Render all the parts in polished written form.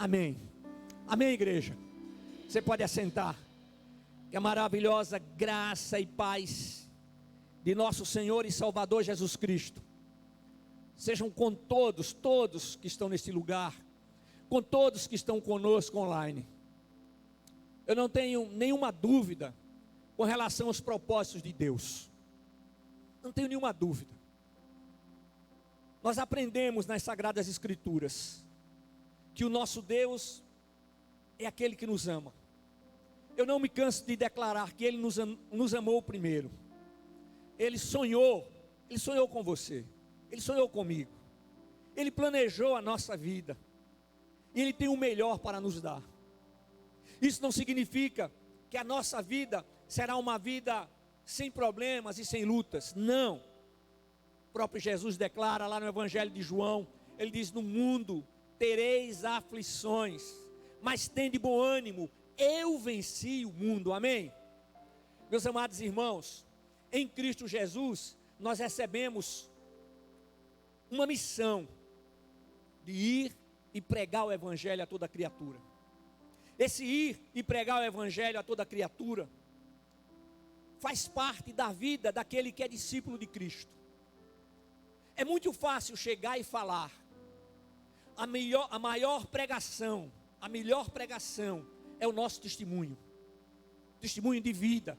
Amém. Amém, igreja. Você pode assentar. Que a maravilhosa graça e paz de nosso Senhor e Salvador Jesus Cristo sejam com todos que estão neste lugar, com todos que estão conosco online. Eu não tenho nenhuma dúvida com relação aos propósitos de Deus. Não tenho nenhuma dúvida. Nós aprendemos nas Sagradas Escrituras que o nosso Deus é aquele que nos ama. Eu não me canso de declarar que Ele nos amou primeiro. Ele sonhou com você. Ele sonhou comigo. Ele planejou a nossa vida. E Ele tem o melhor para nos dar. Isso não significa que a nossa vida será uma vida sem problemas e sem lutas. Não. O próprio Jesus declara lá no Evangelho de João. Ele diz: no mundo tereis aflições, mas tende bom ânimo. Eu venci o mundo. Amém? Meus amados irmãos, em Cristo Jesus nós recebemos uma missão de ir e pregar o Evangelho a toda criatura. Esse ir e pregar o Evangelho a toda criatura faz parte da vida daquele que é discípulo de Cristo. É muito fácil chegar e falar. A melhor pregação é o nosso testemunho. Testemunho de vida.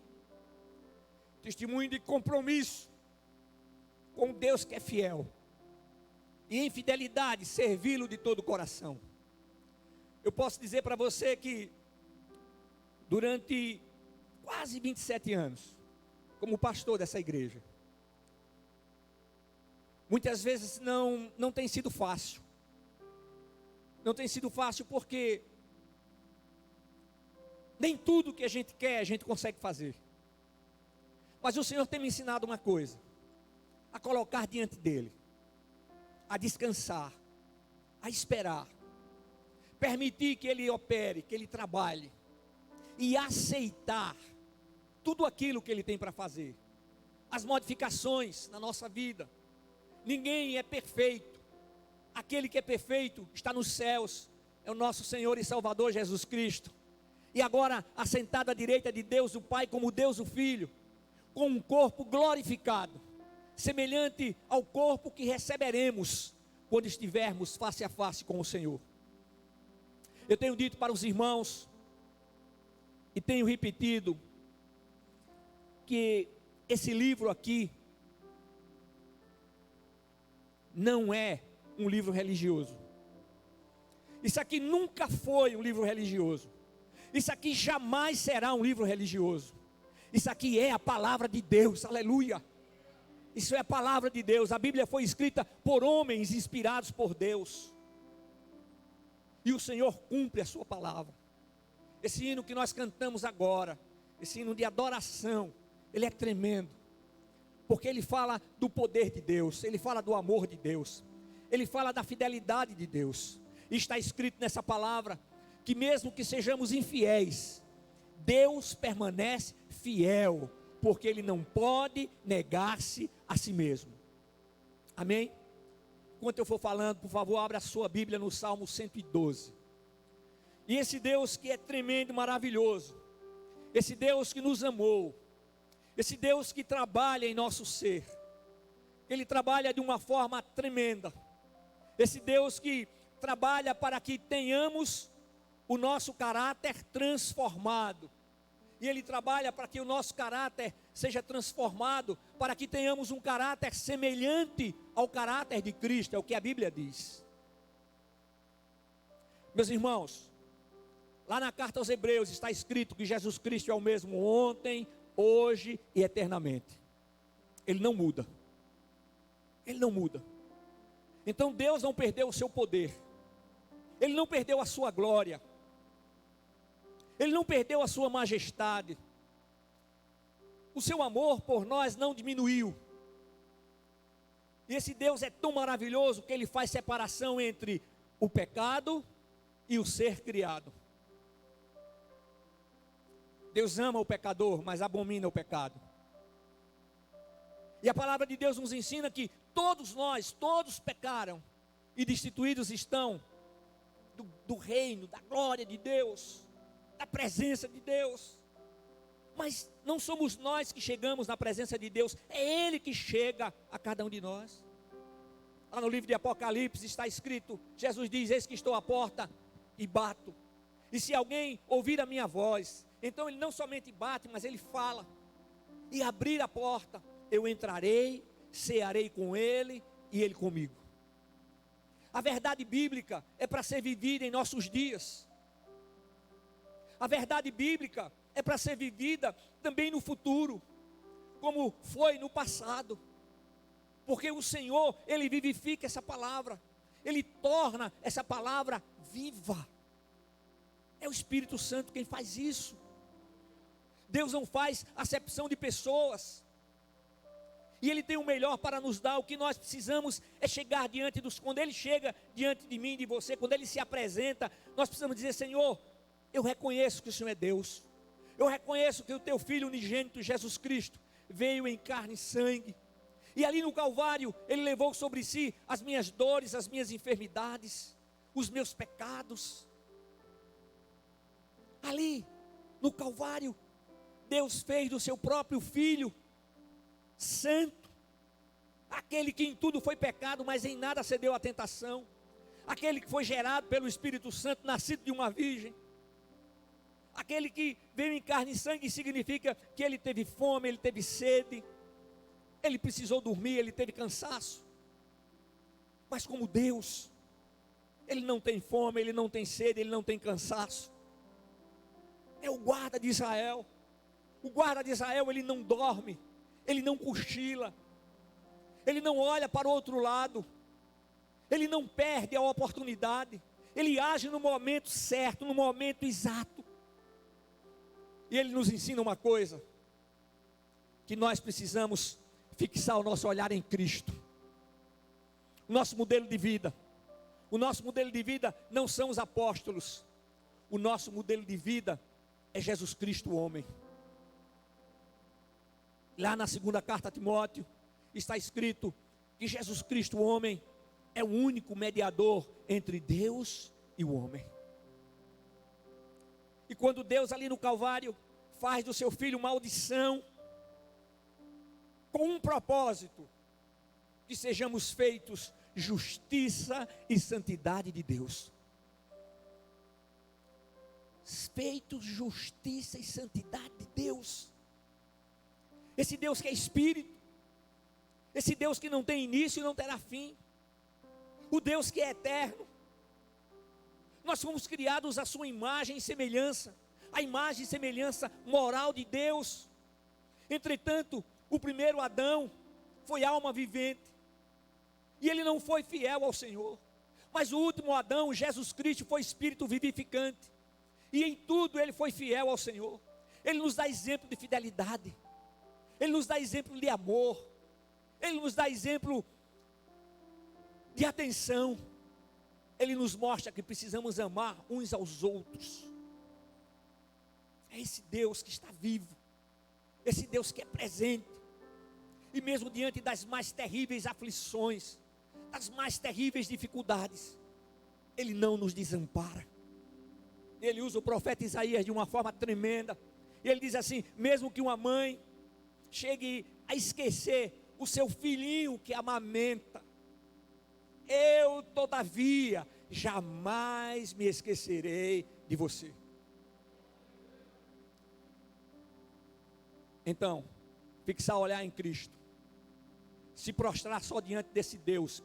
Testemunho de compromisso com Deus que é fiel. E em fidelidade, servi-lo de todo o coração. Eu posso dizer para você que durante quase 27 anos, como pastor dessa igreja, muitas vezes não tem sido fácil. Não tem sido fácil porque nem tudo que a gente quer a gente consegue fazer. Mas o Senhor tem me ensinado uma coisa: a colocar diante dEle, a descansar, a esperar, permitir que Ele opere, que Ele trabalhe, e aceitar tudo aquilo que Ele tem para fazer, as modificações na nossa vida. Ninguém é perfeito. Aquele que é perfeito está nos céus, é o nosso Senhor e Salvador Jesus Cristo. E agora assentado à direita de Deus o Pai, como Deus o Filho, com um corpo glorificado, semelhante ao corpo que receberemos quando estivermos face a face com o Senhor. Eu tenho dito para os irmãos, e tenho repetido, que esse livro aqui não é um livro religioso. Isso aqui nunca foi um livro religioso. Isso aqui jamais será um livro religioso. Isso aqui é a palavra de Deus, aleluia. Isso é a palavra de Deus. A Bíblia foi escrita por homens inspirados por Deus. E o Senhor cumpre a sua palavra. Esse hino que nós cantamos agora, esse hino de adoração, ele é tremendo. Porque ele fala do poder de Deus, ele fala do amor de Deus, ele fala da fidelidade de Deus. E está escrito nessa palavra que mesmo que sejamos infiéis, Deus permanece fiel, porque Ele não pode negar-se a si mesmo. Amém? Enquanto eu for falando, por favor, abra a sua Bíblia no Salmo 112. E esse Deus que é tremendo e maravilhoso, esse Deus que nos amou, esse Deus que trabalha em nosso ser, Ele trabalha de uma forma tremenda. Esse Deus que trabalha para que tenhamos o nosso caráter transformado. E Ele trabalha para que o nosso caráter seja transformado, para que tenhamos um caráter semelhante ao caráter de Cristo, é o que a Bíblia diz. Meus irmãos, lá na carta aos Hebreus está escrito que Jesus Cristo é o mesmo ontem, hoje e eternamente. Ele não muda. Ele não muda. Então Deus não perdeu o seu poder. Ele não perdeu a sua glória. Ele não perdeu a sua majestade. O seu amor por nós não diminuiu. E esse Deus é tão maravilhoso que Ele faz separação entre o pecado e o ser criado. Deus ama o pecador, mas abomina o pecado. E a palavra de Deus nos ensina que todos nós, todos pecaram e destituídos estão do reino, da glória de Deus, da presença de Deus. Mas não somos nós que chegamos na presença de Deus, é Ele que chega a cada um de nós. Lá no livro de Apocalipse está escrito, Jesus diz: eis que estou à porta e bato. E se alguém ouvir a minha voz, então ele não somente bate, mas ele fala. E abrir a porta, eu entrarei, cearei com ele e ele comigo. A verdade bíblica é para ser vivida em nossos dias. A verdade bíblica é para ser vivida também no futuro, como foi no passado. Porque o Senhor, Ele vivifica essa palavra, Ele torna essa palavra viva. É o Espírito Santo quem faz isso. Deus não faz acepção de pessoas. E Ele tem o melhor para nos dar. O que nós precisamos é chegar diante dos... Quando Ele chega diante de mim e de você, quando Ele se apresenta, nós precisamos dizer: Senhor, eu reconheço que o Senhor é Deus. Eu reconheço que o Teu Filho unigênito, Jesus Cristo, veio em carne e sangue. E ali no Calvário, Ele levou sobre si as minhas dores, as minhas enfermidades, os meus pecados. Ali, no Calvário, Deus fez do seu próprio Filho, santo, aquele que em tudo foi pecado, mas em nada cedeu à tentação, aquele que foi gerado pelo Espírito Santo, nascido de uma virgem, aquele que veio em carne e sangue, significa que Ele teve fome, Ele teve sede, Ele precisou dormir, Ele teve cansaço. Mas como Deus, Ele não tem fome, Ele não tem sede, Ele não tem cansaço. É o guarda de Israel. O guarda de Israel, ele não dorme, ele não cochila, ele não olha para o outro lado, ele não perde a oportunidade, ele age no momento certo, no momento exato. E ele nos ensina uma coisa, que nós precisamos fixar o nosso olhar em Cristo. O nosso modelo de vida, o nosso modelo de vida não são os apóstolos, o nosso modelo de vida é Jesus Cristo, o homem. Lá na segunda carta a Timóteo, está escrito que Jesus Cristo, o homem, é o único mediador entre Deus e o homem. E quando Deus ali no Calvário faz do seu filho uma audição, com um propósito, que sejamos feitos justiça e santidade de Deus. Feitos justiça e santidade de Deus. Esse Deus que é Espírito, esse Deus que não tem início e não terá fim, o Deus que é eterno. Nós fomos criados à sua imagem e semelhança, a imagem e semelhança moral de Deus. Entretanto, o primeiro Adão foi alma vivente, e ele não foi fiel ao Senhor. Mas o último Adão, Jesus Cristo, foi Espírito vivificante, e em tudo ele foi fiel ao Senhor. Ele nos dá exemplo de fidelidade, Ele nos dá exemplo de amor, Ele nos dá exemplo de atenção, Ele nos mostra que precisamos amar uns aos outros. É esse Deus que está vivo, esse Deus que é presente, e mesmo diante das mais terríveis aflições, das mais terríveis dificuldades, Ele não nos desampara. Ele usa o profeta Isaías de uma forma tremenda, e ele diz assim: mesmo que uma mãe chegue a esquecer o seu filhinho que amamenta, eu todavia jamais me esquecerei de você. Então, fixar o olhar em Cristo, se prostrar só diante desse Deus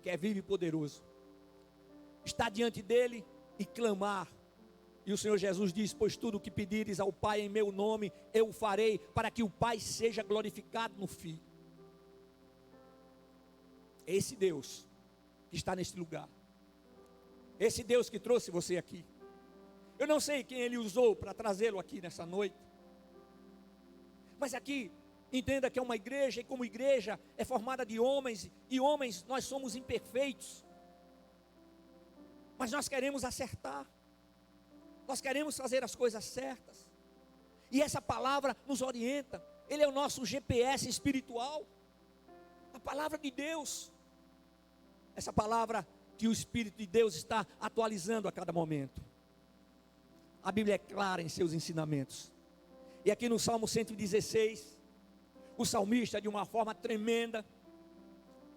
que é vivo e poderoso, estar diante dele e clamar. E o Senhor Jesus diz: pois tudo o que pedires ao Pai em meu nome, eu o farei, para que o Pai seja glorificado no Filho. É esse Deus que está neste lugar, esse Deus que trouxe você aqui. Eu não sei quem Ele usou para trazê-lo aqui nessa noite, mas aqui, entenda que é uma igreja, e como igreja é formada de homens, e homens nós somos imperfeitos, mas nós queremos acertar, nós queremos fazer as coisas certas, e essa palavra nos orienta. Ele é o nosso GPS espiritual, a palavra de Deus. Essa palavra que o Espírito de Deus está atualizando a cada momento. A Bíblia é clara em seus ensinamentos. E aqui no Salmo 116, o salmista, de uma forma tremenda,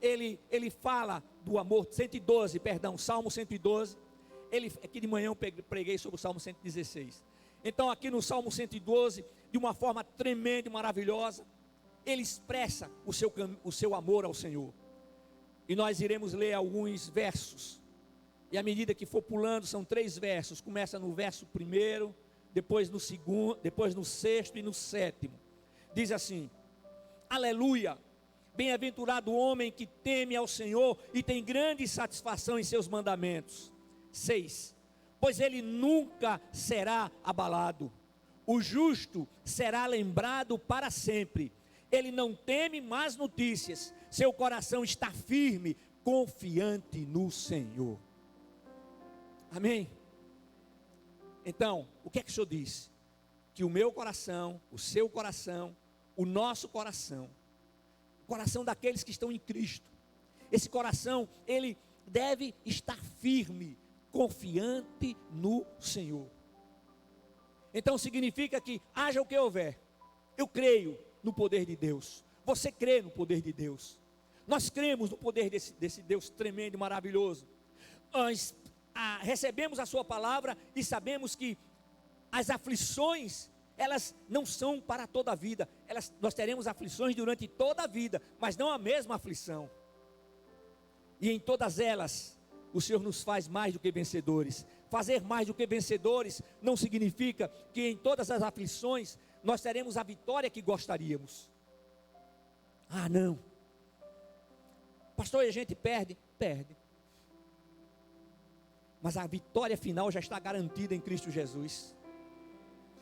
ele fala do amor. 112, perdão, Salmo 112. Aqui de manhã eu preguei sobre o Salmo 116. Então aqui no Salmo 112, de uma forma tremenda e maravilhosa, ele expressa o seu amor ao Senhor. E nós iremos ler alguns versos. E à medida que for pulando, são 3 versos. Começa no verso 1, depois no 2, depois no 6º e no 7º. Diz assim: aleluia, bem-aventurado o homem que teme ao Senhor e tem grande satisfação em seus mandamentos. 6, pois ele nunca será abalado. O justo será lembrado para sempre. Ele não teme más notícias. Seu coração está firme, confiante no Senhor. Amém? Então, o que é que o Senhor diz? Que o meu coração, o seu coração, o nosso coração, o coração daqueles que estão em Cristo, esse coração, ele deve estar firme, confiante no Senhor. Então significa que haja o que houver, eu creio no poder de Deus. Você crê no poder de Deus. Nós cremos no poder desse Deus tremendo e maravilhoso. Nós recebemos a sua palavra e sabemos que as aflições, elas não são para toda a vida. Nós teremos aflições durante toda a vida, mas não a mesma aflição. E em todas elas, o Senhor nos faz mais do que vencedores. Fazer mais do que vencedores não significa que em todas as aflições nós teremos a vitória que gostaríamos. Ah, não. Pastor, e a gente perde? Perde. Mas a vitória final já está garantida em Cristo Jesus.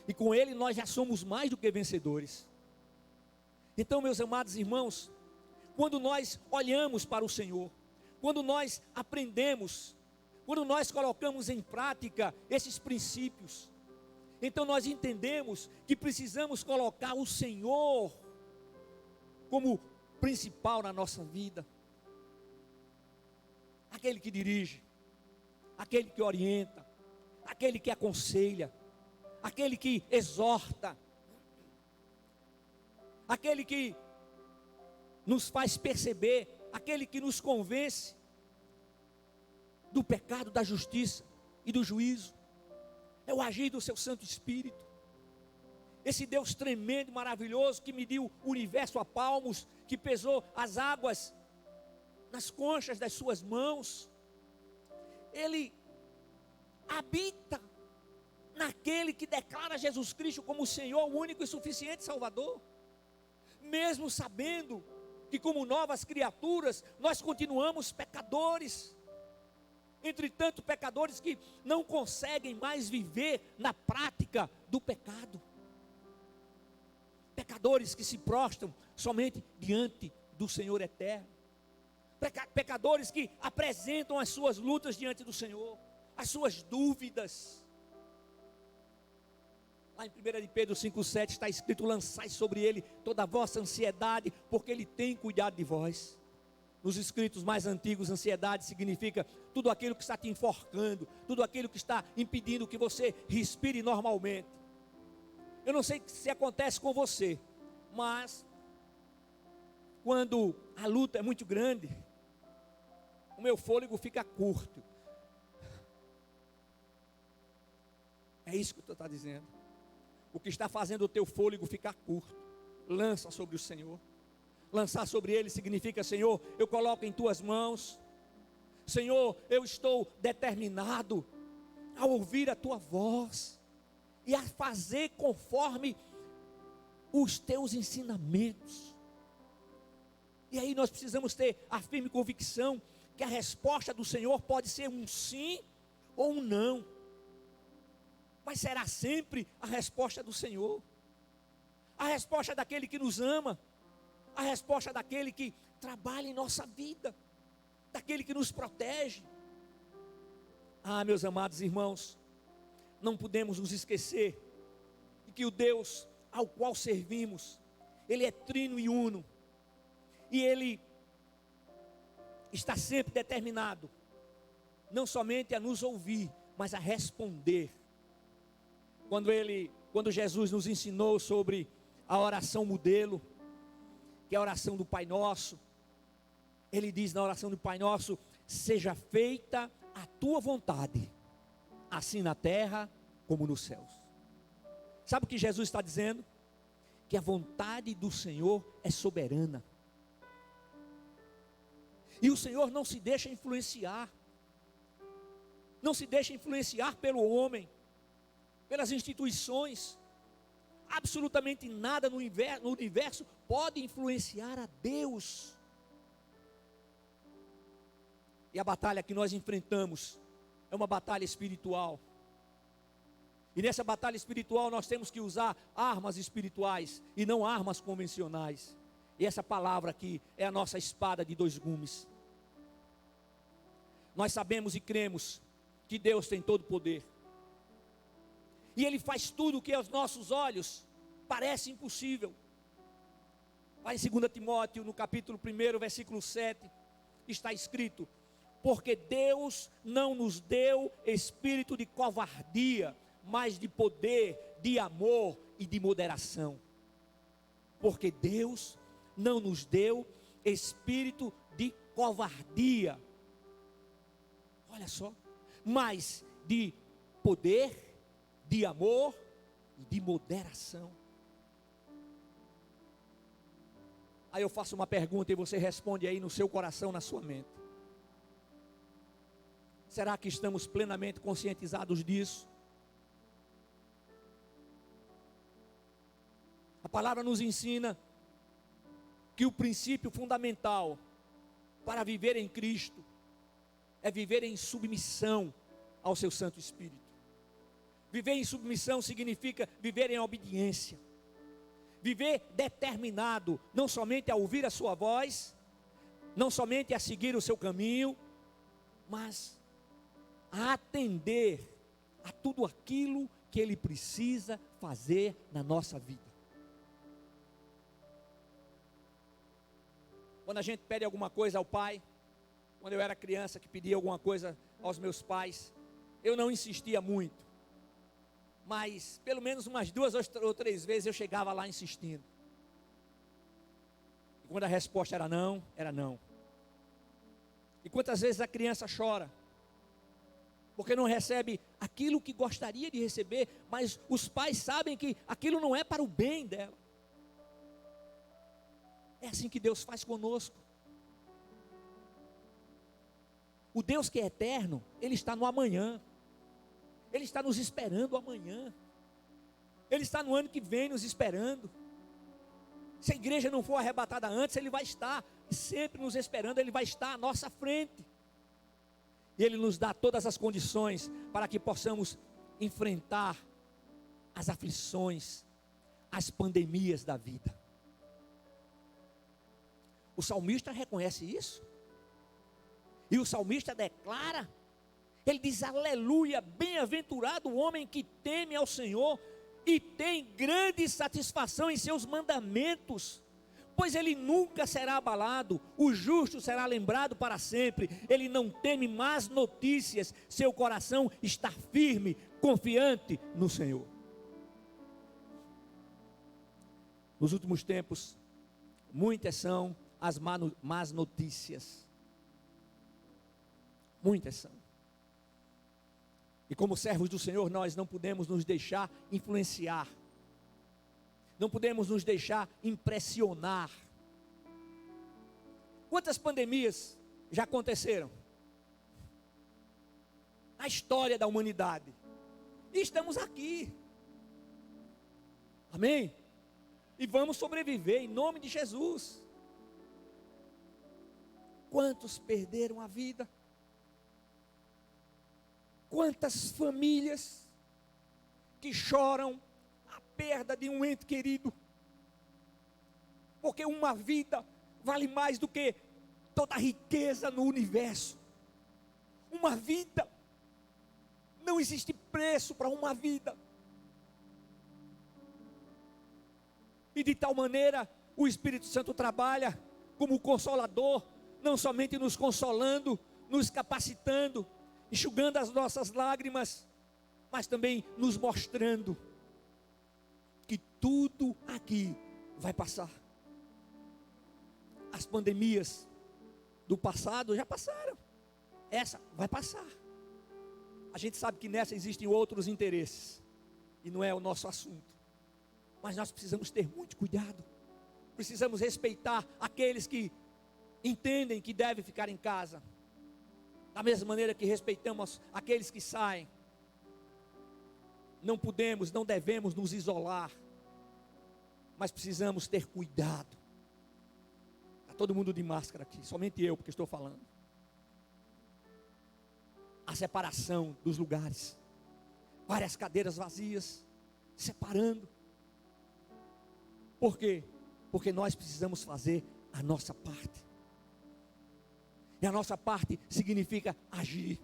E com Ele nós já somos mais do que vencedores. Então, meus amados irmãos, quando nós olhamos para o Senhor, quando nós aprendemos, quando nós colocamos em prática esses princípios, então nós entendemos que precisamos colocar o Senhor como principal na nossa vida. Aquele que dirige, aquele que orienta, aquele que aconselha, aquele que exorta, aquele que nos faz perceber, aquele que nos convence do pecado, da justiça e do juízo. É o agir do seu Santo Espírito. Esse Deus tremendo e maravilhoso que mediu o universo a palmos, que pesou as águas nas conchas das suas mãos. Ele habita naquele que declara Jesus Cristo como o Senhor, o único e suficiente Salvador. Mesmo sabendo que como novas criaturas, nós continuamos pecadores. Entretanto, pecadores que não conseguem mais viver na prática do pecado. Pecadores que se prostram somente diante do Senhor eterno. Pecadores que apresentam as suas lutas diante do Senhor, as suas dúvidas. Lá em 1 de Pedro 5,7 está escrito: lançai sobre ele toda a vossa ansiedade, porque ele tem cuidado de vós. Nos escritos mais antigos, ansiedade significa tudo aquilo que está te enforcando, tudo aquilo que está impedindo que você respire normalmente. Eu não sei se acontece com você, mas quando a luta é muito grande, o meu fôlego fica curto. É isso que tu está dizendo. O que está fazendo o teu fôlego ficar curto, lança sobre o Senhor. Lançar sobre ele significa: Senhor, eu coloco em tuas mãos. Senhor, eu estou determinado a ouvir a tua voz e a fazer conforme os teus ensinamentos. E aí nós precisamos ter a firme convicção que a resposta do Senhor pode ser um sim ou um não, mas será sempre a resposta do Senhor, a resposta daquele que nos ama, a resposta daquele que trabalha em nossa vida, daquele que nos protege. Ah, meus amados irmãos, não podemos nos esquecer de que o Deus ao qual servimos, Ele é trino e uno, e Ele está sempre determinado não somente a nos ouvir, mas a responder. Quando Jesus nos ensinou sobre a oração modelo, que é a oração do Pai Nosso, Ele diz na oração do Pai Nosso: seja feita a tua vontade, assim na terra como nos céus. Sabe o que Jesus está dizendo? Que a vontade do Senhor é soberana. E o Senhor não se deixa influenciar. Não se deixa influenciar pelo homem, pelas instituições. Absolutamente nada no universo pode influenciar a Deus. E a batalha que nós enfrentamos é uma batalha espiritual. E nessa batalha espiritual nós temos que usar armas espirituais e não armas convencionais. E essa palavra aqui é a nossa espada de dois gumes. Nós sabemos e cremos que Deus tem todo o poder. E Ele faz tudo o que aos nossos olhos parece impossível. Lá em 2 Timóteo, no capítulo 1, versículo 7, está escrito: porque Deus não nos deu espírito de covardia, mas de poder, de amor e de moderação. Porque Deus não nos deu espírito de covardia, olha só, mas de poder, de amor e de moderação. Aí eu faço uma pergunta e você responde aí no seu coração, na sua mente. Será que estamos plenamente conscientizados disso? A palavra nos ensina que o princípio fundamental para viver em Cristo é viver em submissão ao seu Santo Espírito. Viver em submissão significa viver em obediência. Viver determinado, não somente a ouvir a sua voz, não somente a seguir o seu caminho, mas a atender a tudo aquilo que Ele precisa fazer na nossa vida. Quando a gente pede alguma coisa ao Pai, quando eu era criança que pedia alguma coisa aos meus pais, eu não insistia muito. Mas pelo menos umas 2 ou 3 vezes eu chegava lá insistindo. E quando a resposta era não, era não. E quantas vezes a criança chora, porque não recebe aquilo que gostaria de receber, mas os pais sabem que aquilo não é para o bem dela. É assim que Deus faz conosco. O Deus que é eterno, Ele está no amanhã. Ele está nos esperando amanhã. Ele está no ano que vem nos esperando. Se a igreja não for arrebatada antes, Ele vai estar sempre nos esperando. Ele vai estar à nossa frente. E Ele nos dá todas as condições para que possamos enfrentar as aflições, as pandemias da vida. O salmista reconhece isso. E o salmista declara, ele diz: aleluia, bem-aventurado o homem que teme ao Senhor e tem grande satisfação em seus mandamentos, pois ele nunca será abalado, o justo será lembrado para sempre, ele não teme más notícias, seu coração está firme, confiante no Senhor. Nos últimos tempos, muitas são as más notícias. Muitas são. E como servos do Senhor, nós não podemos nos deixar influenciar. Não podemos nos deixar impressionar. Quantas pandemias já aconteceram na história da humanidade? E estamos aqui. Amém? E vamos sobreviver em nome de Jesus. Quantos perderam a vida? Quantas famílias que choram a perda de um ente querido? Porque uma vida vale mais do que toda a riqueza no universo. Uma vida, não existe preço para uma vida. E de tal maneira o Espírito Santo trabalha como consolador, não somente nos consolando, nos capacitando enxugando as nossas lágrimas, mas também nos mostrando que tudo aqui vai passar. As pandemias do passado já passaram, essa vai passar. A gente sabe que nessa existem outros interesses, e não é o nosso assunto, mas nós precisamos ter muito cuidado, precisamos respeitar aqueles que entendem que devem ficar em casa, da mesma maneira que respeitamos aqueles que saem. Não podemos, não devemos nos isolar, mas precisamos ter cuidado. Está todo mundo de máscara aqui, somente eu, porque estou falando. A separação dos lugares, várias cadeiras vazias, separando. Por quê? Porque nós precisamos fazer a nossa parte. E a nossa parte significa agir.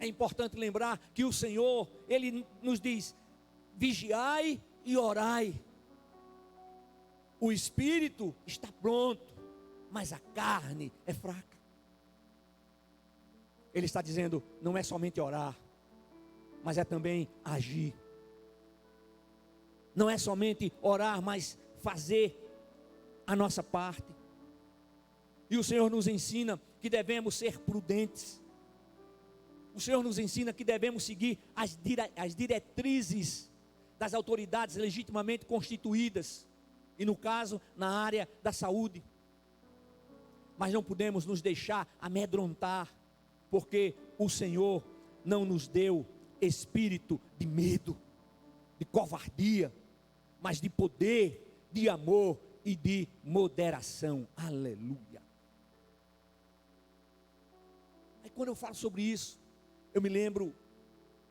É importante lembrar que o Senhor, Ele nos diz: vigiai e orai. O espírito está pronto, mas a carne é fraca. Ele está dizendo, não é somente orar, mas é também agir. Não é somente orar, mas fazer a nossa parte. E o Senhor nos ensina que devemos ser prudentes. O Senhor nos ensina que devemos seguir as diretrizes das autoridades legitimamente constituídas, e no caso, na área da saúde. Mas não podemos nos deixar amedrontar, porque o Senhor não nos deu espírito de medo, de covardia, mas de poder, de amor e de moderação. Aleluia. Aí quando eu falo sobre isso, eu me lembro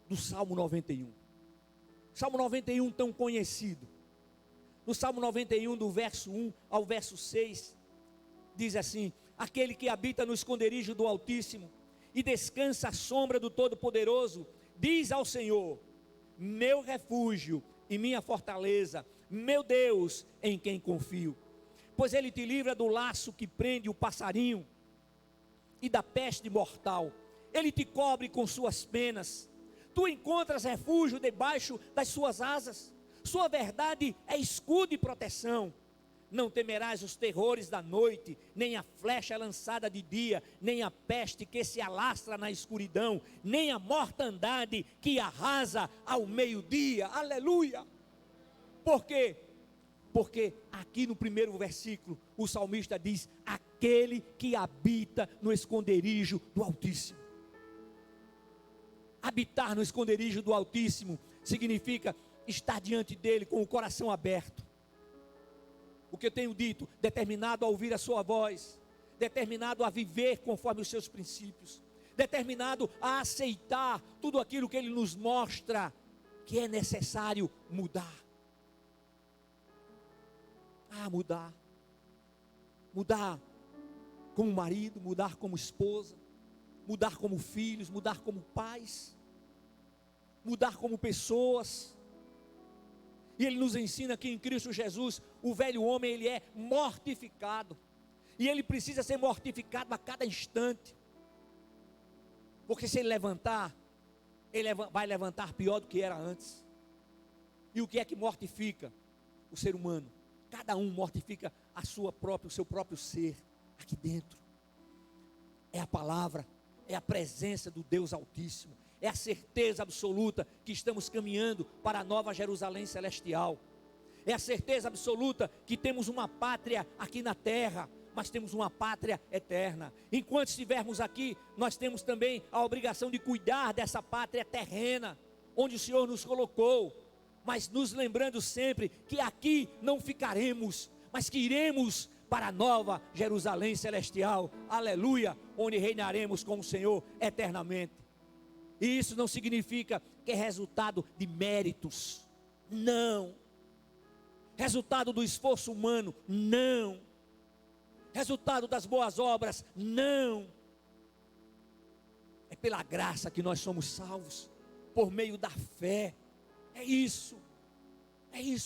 do Salmo 91. Salmo 91 tão conhecido. No Salmo 91, do verso 1 ao verso 6, diz assim: aquele que habita no esconderijo do Altíssimo e descansa à sombra do Todo-Poderoso, diz ao Senhor: meu refúgio e minha fortaleza, meu Deus em quem confio. Pois Ele te livra do laço que prende o passarinho e da peste mortal. Ele te cobre com suas penas. Tu encontras refúgio debaixo das suas asas. Sua verdade é escudo e proteção. Não temerás os terrores da noite, nem a flecha lançada de dia, nem a peste que se alastra na escuridão, nem a mortandade que arrasa ao meio-dia. Aleluia! Por quê? Porque aqui no primeiro versículo, o salmista diz: aquele que habita no esconderijo do Altíssimo. Habitar no esconderijo do Altíssimo significa estar diante dele com o coração aberto. O que eu tenho dito, determinado a ouvir a sua voz, determinado a viver conforme os seus princípios, determinado a aceitar tudo aquilo que ele nos mostra que é necessário mudar. Mudar como marido, mudar como esposa, mudar como filhos, mudar como pais, mudar como pessoas. E Ele nos ensina que em Cristo Jesus, o velho homem, ele é mortificado, e ele precisa ser mortificado a cada instante, porque se ele levantar, ele vai levantar pior do que era antes. E o que é que mortifica o ser humano? Cada um mortifica o seu próprio ser, aqui dentro. É a palavra, é a presença do Deus Altíssimo, é a certeza absoluta que estamos caminhando para a nova Jerusalém celestial. É a certeza absoluta que temos uma pátria aqui na terra, mas temos uma pátria eterna. Enquanto estivermos aqui, nós temos também a obrigação de cuidar dessa pátria terrena, onde o Senhor nos colocou, mas nos lembrando sempre que aqui não ficaremos, mas que iremos para a nova Jerusalém celestial, aleluia, onde reinaremos com o Senhor eternamente. E isso não significa que é resultado de méritos, não. Resultado do esforço humano, não. Resultado das boas obras, não. É pela graça que nós somos salvos, por meio da fé. É isso,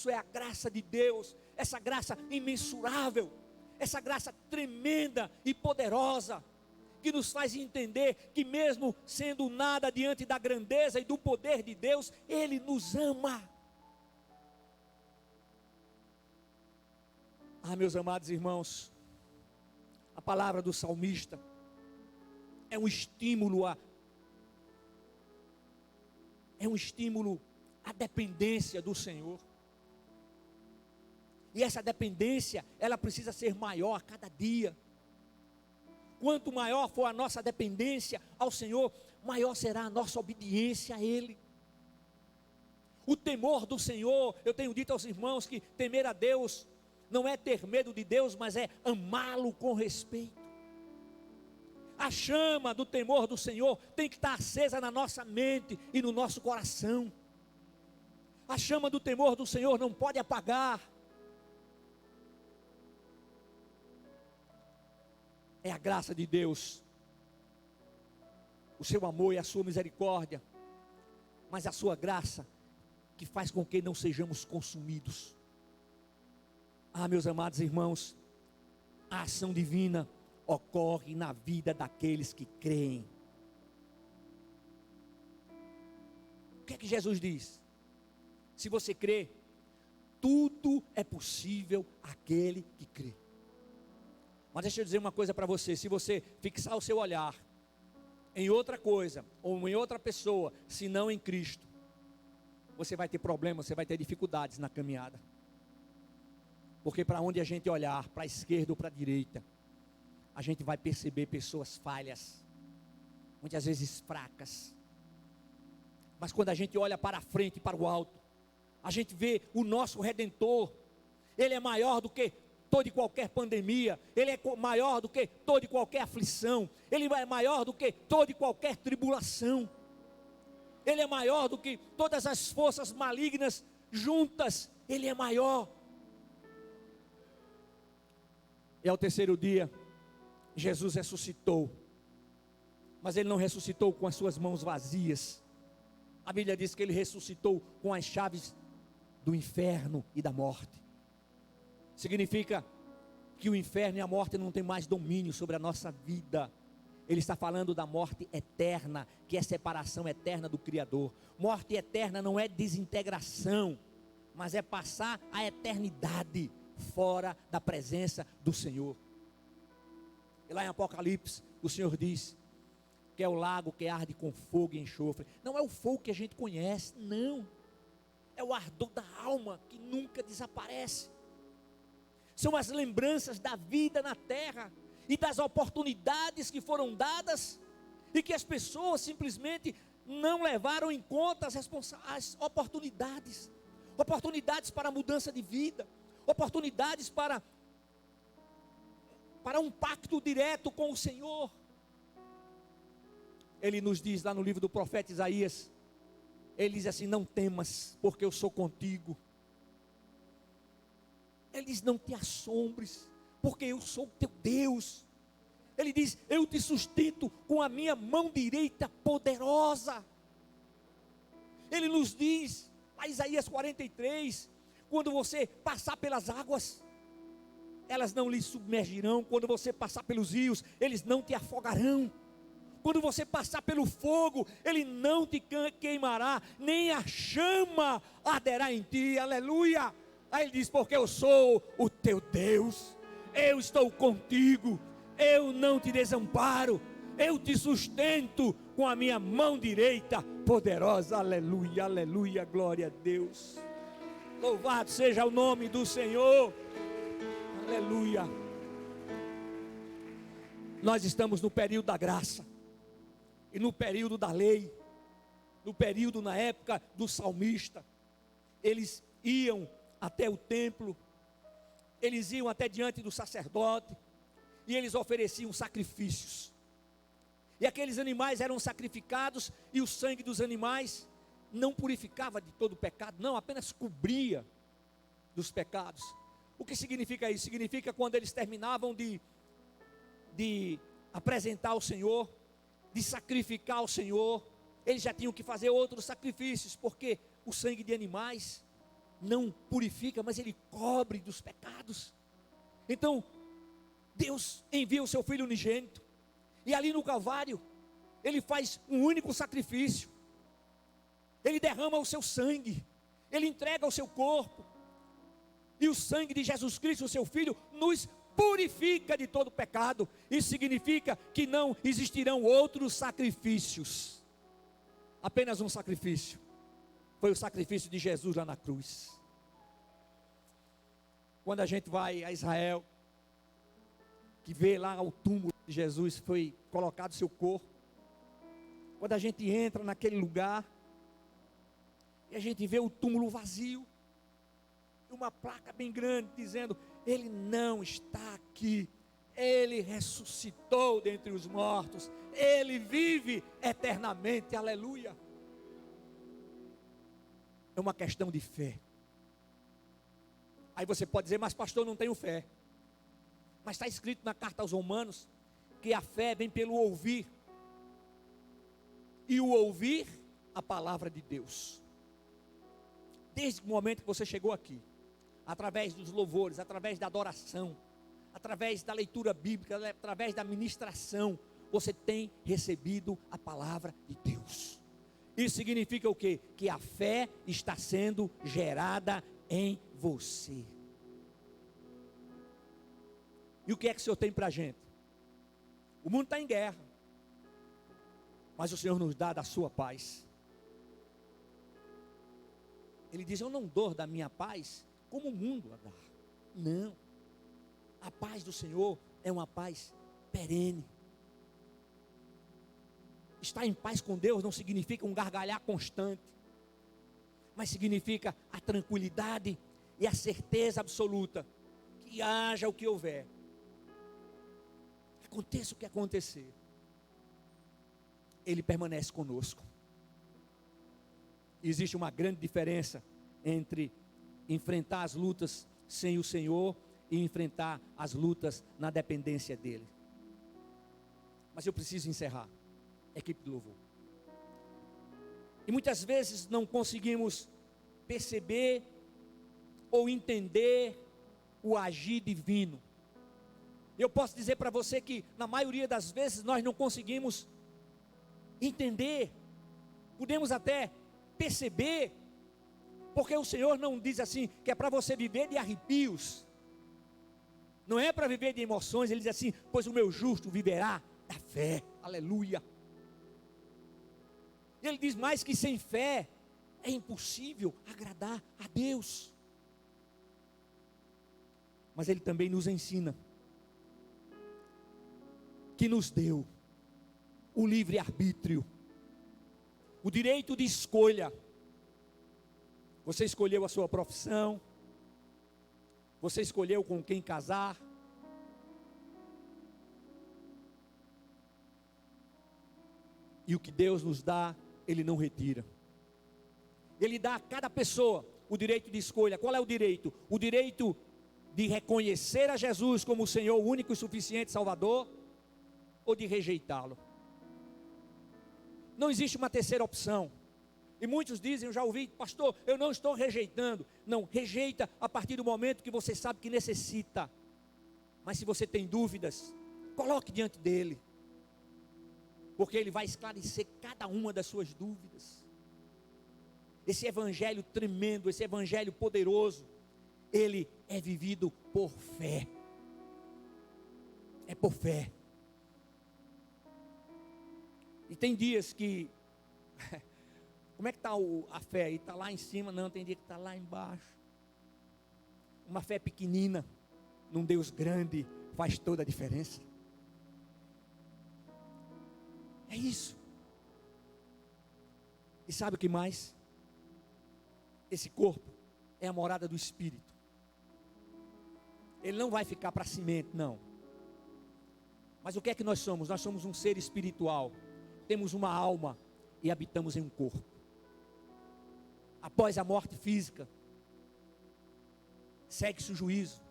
é a graça de Deus, essa graça imensurável, essa graça tremenda e poderosa, que nos faz entender que mesmo sendo nada diante da grandeza e do poder de Deus, Ele nos ama. Meus amados irmãos, a palavra do salmista é um estímulo à dependência do Senhor. E essa dependência, ela precisa ser maior a cada dia. Quanto maior for a nossa dependência ao Senhor, maior será a nossa obediência a Ele. O temor do Senhor, eu tenho dito aos irmãos que temer a Deus não é ter medo de Deus, mas é amá-lo com respeito. A chama do temor do Senhor tem que estar acesa na nossa mente e no nosso coração. A chama do temor do Senhor não pode apagar. É a graça de Deus, o seu amor e a sua misericórdia, mas a sua graça que faz com que não sejamos consumidos. Meus amados irmãos, a ação divina ocorre na vida daqueles que creem. O que é que Jesus diz? Se você crê, tudo é possível àquele que crê. Mas deixa eu dizer uma coisa para você: se você fixar o seu olhar em outra coisa, ou em outra pessoa, se não em Cristo, você vai ter problemas, você vai ter dificuldades na caminhada. Porque para onde a gente olhar, para a esquerda ou para a direita, a gente vai perceber pessoas falhas, muitas vezes fracas. Mas quando a gente olha para a frente, para o alto, a gente vê o nosso Redentor. Ele é maior do que toda e qualquer pandemia, Ele é maior do que toda e qualquer aflição, Ele é maior do que toda e qualquer tribulação, Ele é maior do que todas as forças malignas juntas, Ele é maior. E ao terceiro dia, Jesus ressuscitou, mas Ele não ressuscitou com as suas mãos vazias. A Bíblia diz que Ele ressuscitou com as chaves do inferno e da morte. Significa que o inferno e a morte não tem mais domínio sobre a nossa vida. Ele está falando da morte eterna, que é separação eterna do Criador. Morte eterna não é desintegração, mas é passar a eternidade fora da presença do Senhor. E lá em Apocalipse, o Senhor diz que é o lago que arde com fogo e enxofre. Não é o fogo que a gente conhece, não. É o ardor da alma que nunca desaparece. São as lembranças da vida na terra e das oportunidades que foram dadas e que as pessoas simplesmente não levaram em conta as oportunidades. Oportunidades para mudança de vida, oportunidades para um pacto direto com o Senhor. Ele nos diz lá no livro do profeta Isaías, ele diz assim: não temas, porque eu sou contigo. Ele diz: não te assombres, porque eu sou teu Deus. Ele diz: eu te sustento com a minha mão direita poderosa. Ele nos diz, lá em Isaías 43, quando você passar pelas águas, elas não lhe submergirão. Quando você passar pelos rios, eles não te afogarão. Quando você passar pelo fogo, ele não te queimará, nem a chama arderá em ti. Aleluia. Aí ele diz: porque eu sou o teu Deus, eu estou contigo, eu não te desamparo, eu te sustento com a minha mão direita poderosa. Aleluia, aleluia, glória a Deus. Louvado seja o nome do Senhor. Aleluia. Nós estamos no período da graça e no período da lei, no período na época do salmista. Eles iam até o templo, eles iam até diante do sacerdote e eles ofereciam sacrifícios. E aqueles animais eram sacrificados e o sangue dos animais não purificava de todo o pecado, não, apenas cobria dos pecados. O que significa isso? Significa quando eles terminavam de apresentar ao Senhor, de sacrificar ao Senhor, eles já tinham que fazer outros sacrifícios, porque o sangue de animais não purifica, mas ele cobre dos pecados. Então Deus envia o seu Filho unigênito, E ali no Calvário, Ele faz um único sacrifício. Ele derrama o seu sangue. Ele entrega o seu corpo. E o sangue de Jesus Cristo, o seu Filho, nos purifica de todo pecado. Isso significa que não existirão outros sacrifícios. Apenas um sacrifício. Foi o sacrifício de Jesus lá na cruz. Quando a gente vai a Israel, que vê lá o túmulo de Jesus, foi colocado seu corpo. Quando a gente entra naquele lugar, e a gente vê o túmulo vazio, e uma placa bem grande dizendo: Ele não está aqui, Ele ressuscitou dentre os mortos, Ele vive eternamente, aleluia. É uma questão de fé. Aí você pode dizer: mas pastor, não tenho fé. Mas está escrito na carta aos Romanos, que a fé vem pelo ouvir, e o ouvir a palavra de Deus. Desde o momento que você chegou aqui, através dos louvores, através da adoração, através da leitura bíblica, através da ministração, você tem recebido a palavra de Deus. Isso significa o quê? Que a fé está sendo gerada em você. E o que é que o Senhor tem para a gente? O mundo está em guerra, mas o Senhor nos dá da sua paz. Ele diz: eu não dou da minha paz como o mundo a dá. Não, a paz do Senhor é uma paz perene. Estar em paz com Deus não significa um gargalhar constante, mas significa a tranquilidade e a certeza absoluta que haja o que houver, aconteça o que acontecer, Ele permanece conosco. Existe uma grande diferença entre enfrentar as lutas sem o Senhor e enfrentar as lutas na dependência dEle. Mas eu preciso encerrar. Equipe de louvor. E muitas vezes não conseguimos perceber ou entender o agir divino. Eu posso dizer para você que na maioria das vezes nós não conseguimos entender, podemos até perceber, porque o Senhor não diz assim que é para você viver de arrepios, não é para viver de emoções. Ele diz assim: pois o meu justo viverá da fé, aleluia. Ele diz mais que sem fé é impossível agradar a Deus. Mas Ele também nos ensina que nos deu o livre-arbítrio, o direito de escolha. Você escolheu a sua profissão, você escolheu com quem casar, e o que Deus nos dá, Ele não retira. Ele dá a cada pessoa o direito de escolha. Qual é o direito? O direito de reconhecer a Jesus como o Senhor, o único e suficiente Salvador, ou de rejeitá-lo. Não existe uma terceira opção. E muitos dizem, eu já ouvi: pastor, eu não estou rejeitando. Não, rejeita a partir do momento que você sabe que necessita. Mas se você tem dúvidas, coloque diante dele, porque ele vai esclarecer cada uma das suas dúvidas. Esse evangelho tremendo, esse evangelho poderoso, ele é vivido por fé. É por fé. E tem dias que como é que está a fé aí? Está lá em cima? Não, tem dia que está lá embaixo. Uma fé pequenina num Deus grande faz toda a diferença. É isso. E sabe o que mais? Esse corpo é a morada do Espírito. Ele não vai ficar para cimento, não. Mas o que é que nós somos? Nós somos um ser espiritual. Temos uma alma e habitamos em um corpo. Após a morte física, segue-se o juízo.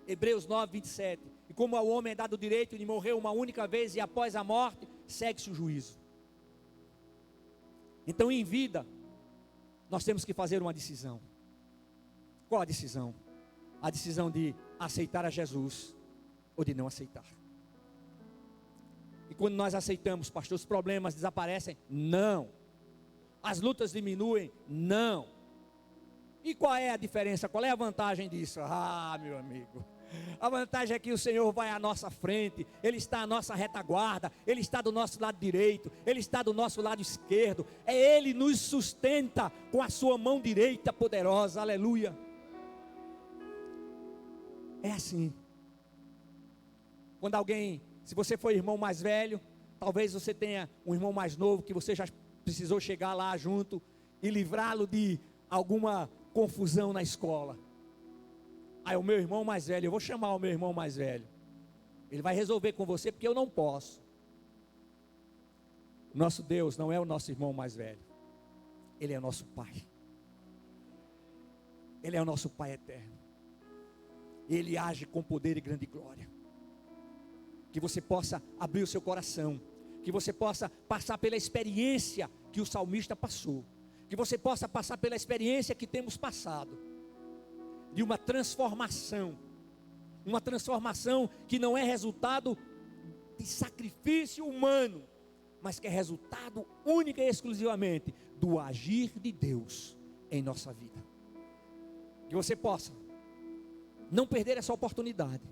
Hebreus 9, 27. E como ao homem é dado o direito de morrer uma única vez, e após a morte, segue-se o juízo. Então, em vida, nós temos que fazer uma decisão. Qual a decisão? A decisão de aceitar a Jesus ou de não aceitar. E quando nós aceitamos, pastor, os problemas desaparecem? Não. As lutas diminuem? Não. E qual é a diferença? Qual é a vantagem disso? Ah, meu amigo, a vantagem é que o Senhor vai à nossa frente, Ele está à nossa retaguarda, Ele está do nosso lado direito, Ele está do nosso lado esquerdo, Ele nos sustenta com a sua mão direita poderosa, aleluia. É assim. Quando alguém, se você for irmão mais velho, talvez você tenha um irmão mais novo, que você já precisou chegar lá junto e livrá-lo de alguma confusão na escola. Aí o meu irmão mais velho, eu vou chamar o meu irmão mais velho, ele vai resolver com você, porque eu não posso. Nosso Deus não é o nosso irmão mais velho, Ele é o nosso Pai. Ele é o nosso Pai eterno. Ele age com poder e grande glória. Que você possa abrir o seu coração, que você possa passar pela experiência que o salmista passou, que você possa passar pela experiência que temos passado, de uma transformação que não é resultado de sacrifício humano, mas que é resultado única e exclusivamente do agir de Deus em nossa vida. Que você possa não perder essa oportunidade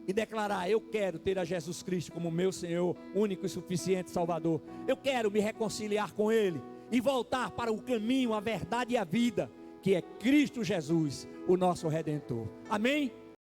e declarar: eu quero ter a Jesus Cristo como meu Senhor, único e suficiente Salvador. Eu quero me reconciliar com Ele e voltar para o caminho, a verdade e a vida, que é Cristo Jesus, o nosso Redentor. Amém?